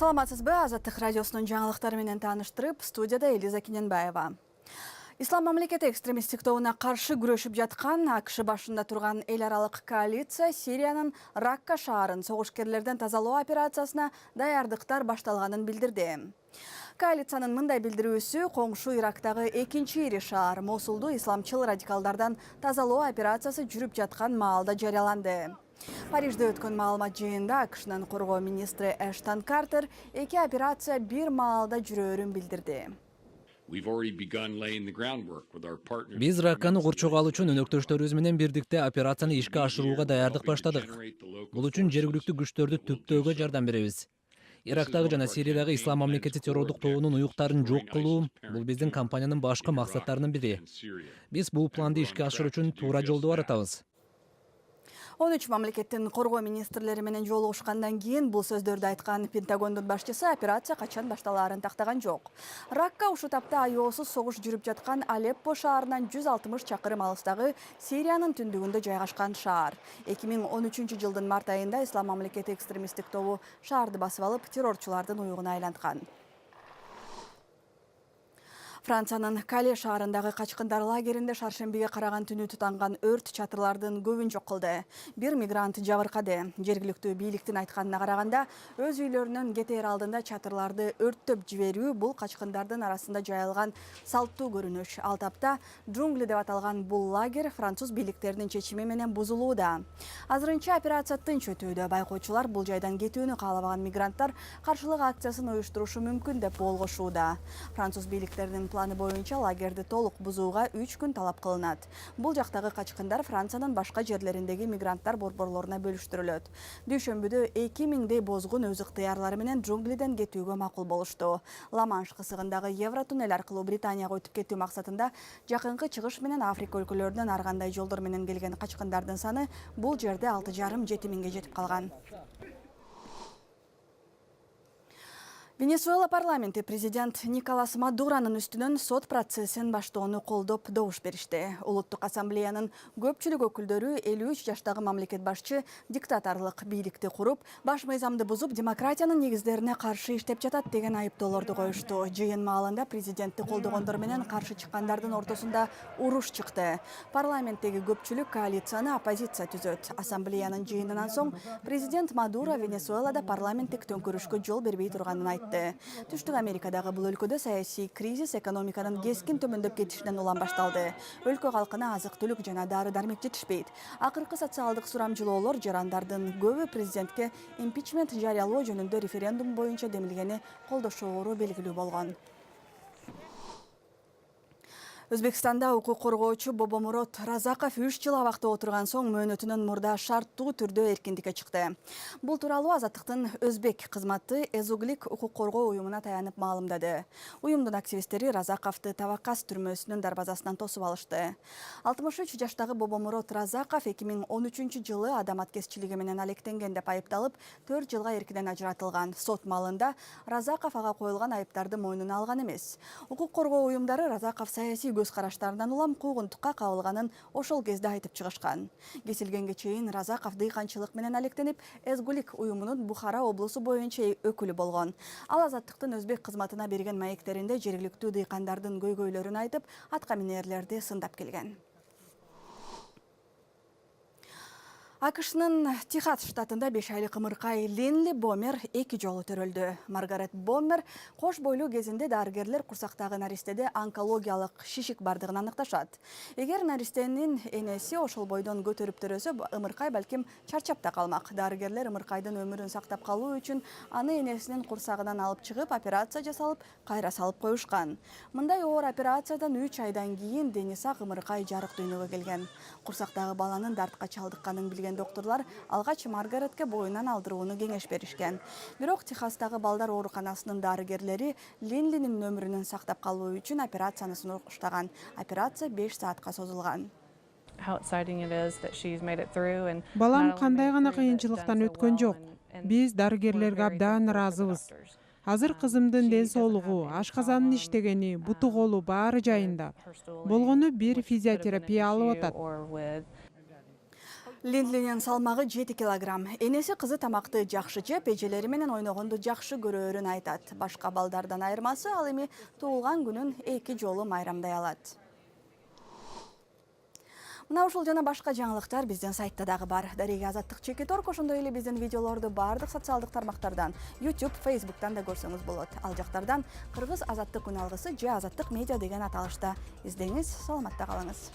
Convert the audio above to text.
Саламатсызбы, Азаттык радиосунун жаңылыктары менен тааныштырып, студияда Элиза Киненбаева. Ислам мамлекети экстремисттик тобуна каршы күрөшүп жаткан АКШ башында турган эл аралык коалиция Сириянын Ракка шаарын согушкерлерден тазалоо операциясына даярдыктар башталганын билдирди. Коалициянын мындай билдирүүсү коңшу Ирактагы экинчи ири шаар Мосулду исламчыл радикалдардан тазалоо операциясы жүрүп жаткан маалда жарыяланды. Парижде өткөн маалымат жыйынында АКШнын коргоо министри Эштон Картер эки операция бир маалда жүрөөрүн билдирди. Биз Ракканы курчоого алуу үчүн өнөктөштөрүбүз менен бирдикте операцияны ишке ашырууга даярдык баштадык. Бул үчүн жергиликтүү күчтөрдү түптөөгө жардам беребиз. Ирактагы жана Сириядагы ислам мамлекети террордук тобунун уюктарын жок кылуу бул биздин компаниянын башкы максаттарынын бири. Биз бул планды ишке ашыруу үчүн туура жолду баратабыз. 13 мамлекеттин коргоо министрлери менен жолугушкандан кийин бул сөздөрдү айткан Пентагондун башчысы операция качан башталаарын тактаган жок. Ракка ушул тапта аеосуз согуш жүрүп жаткан Алеппо шаарынан 160 чакырым алыстагы Сириянын түндүгүндө жайгашкан шаар. 2013 жылдын март айында ислам мамлекети экстремисттик тобу шаарды басып алып, террорчулардын уюгуна айланткан. Франциянын Кале шаарындагы качкындар лагеринде шаршембиге караган түнү тутанган өрт чатырлардын көбүн жок кылды. Бир мигрант жабыркады. Жергиликтүү бийликтин айтканына караганда, өз үйлөрүнөн кетээр алдында чатырларды өрттөп жиберүү бул качкындардын арасында жайылган салттуу көрүнүш. Ал тапта джунгли деп аталган бул лагерь француз бийликтеринин чечими менен бузулууда. Азырынча операция тынч өтүүдө. Байкоочулар бул жайдан кетүүнү каалабаган мигранттар каршылык акциясын уюштурушу мүмкүн деп болгошууда. Француз бийликтеринин планы боюнча лагерди толук бузууга 3 күн талап кылынат. Бул жактагы качкындар Франциянын башка жерлериндеги мигранттар борборлоруна бөлүштүрүлөт. Дүйшөмбүдө 2000дей бозгун өз ыктыярлары менен джунглиден кетүүгө макул болушту. Ла-Манш кысыгындагы Евротуннель аркылуу Британияга өтүп кетүү максатында жакынкы чыгыш менен Африка өлкөлөрүнөн ар кандай жолдор менен келген качкындардын саны бул жерде 6,5–7 миңге жетип калган. Венесуэла парламенти президент Николас Мадуранын үстүнөн сот процессин баштоону колдоп добуш беришти. Улуттук ассамблеянын көпчүлүк өкүлдөрү 53 жаштагы мамлекет башчы диктаторлук бийликти куруп, баш мыйзамды бузуп, демократиянын негиздерине каршы иштеп жатат деген айыптоолорду коюшту. Жыйын маалында президентти колдогондор менен каршы чыккандардын ортосунда уруш чыкты. Парламенттеги көпчүлүк коалицияны оппозиция түзөт. Ассамблеянын жыйынынан соң президент Мадуро Венесуэлада парламенттик төңкөрүшкө жол бербей турганын айтты. Түштүк Америкадагы бул өлкөдө саясий кризис экономиканын кескин төмөндөп кетишинен улам башталды. Өлкө калкына азык-түлүк жана дары-дармек жетишпейт. Акыркы социалдык сурамжылоолор жарандардын көбү президентке импичмент жарыялоо жөнүндө референдум боюнча демилгени колдошоору белгилүү болгон. Өзбекстанда укук коргоочу Бобомурод Разаков 3 жыл абакта отурган соң мөөнөтүнөн мурда шарттуу түрдө эркиндикке чыкты. Бул тууралуу Азаттыктын өзбек кызматы Эзуглик укук коргоо уюмуна таянып маалымдады. Уюмдун активисттери Разаковду Тавакас түрмөсүнүн дарбазасынан тосуп алышты. 63 жаштагы Бобомурод Разаков 2013 жылы адам аткезчилиги менен алектенген деп айыпталып, 4 жылга эркинен ажыратылган. Сот маалында Разаков ага коюлган айыптарды мойнуна алган эмес. Укук коргоо уюмдары Разаков саясий көз караштарынан улам куугунтукка кабылганын ошол кезде айтып чыгышкан. Кесилгенге чейин Разаков дыйканчылык менен алектенип, Эзгулик уюмунун Бухара облусу боюнча өкүлү болгон. Ал Азаттыктын өзбек кызматына берген маектеринде жергиликтүү дыйкандардын көйгөйлөрүн айтып, атка минерлерди сындап келген. АКШнын Техас штатында 5 айлык ымыркай Ленли Бомер 2 жолу төрөлдү. Маргарет Бомер кош бойлуу кезинде дарыгерлер курсактагы наристеде онкологиялык шишик бардыгын аныкташат. Эгер наристенин энеси ошол бойдон көтөрүп төрөсө, ымыркай балким чарчап да калмак. Дарыгерлер ымыркайдын өмүрүн сактап калуу үчүн аны энесинин курсагынан алып чыгып, операция жасалып, кайра салып коюшкан. Мындай оор операциядан 3 айдан кийин дени сак ымыркай жарык дүйнөгө келген. Курсактагы баланын дартка чалдыкканын билген доктурлар алгач Маргаретке боюнан алдырууну кеңеш беришкен. Бирок Техастагы балдар ооруканасынын дарыгерлери Ленлинин өмүрүн сактап калуу үчүн операцияны сунуштаган. Операция 5 саатка созулган. Балам кандай гана кыйынчылыктан өткөн жок. Биз дарыгерлерге абдан ыраазыбыз. Азыр кызымдын ден соолугу, ашказанын иштегени, буту колу баары жайында. Болгону бир физиотерапия алып атат. Линдлинин салмагы 7 килограмм. Энеси кызы тамакты жакшы жеп, эжелери менен ойногонду жакшы көрөөрүн айтат. Башка балдардан айырмасы ал эми туулган күнүн 2 жолу майрамдай алат. Мына ушул жана башка жаңылыктар биздин сайтта дагы бар. Дарега Азаттык Чекиторг, ошондой эле биздин видеолорду бардык социалдык тармактардан, YouTube, Facebook'тан да көрсөңүз болот. Ал жактардан Кыргыз Азаттык күн алгысы же Азаттык медиа деген аталышта издеңиз, саламатта калыңыз.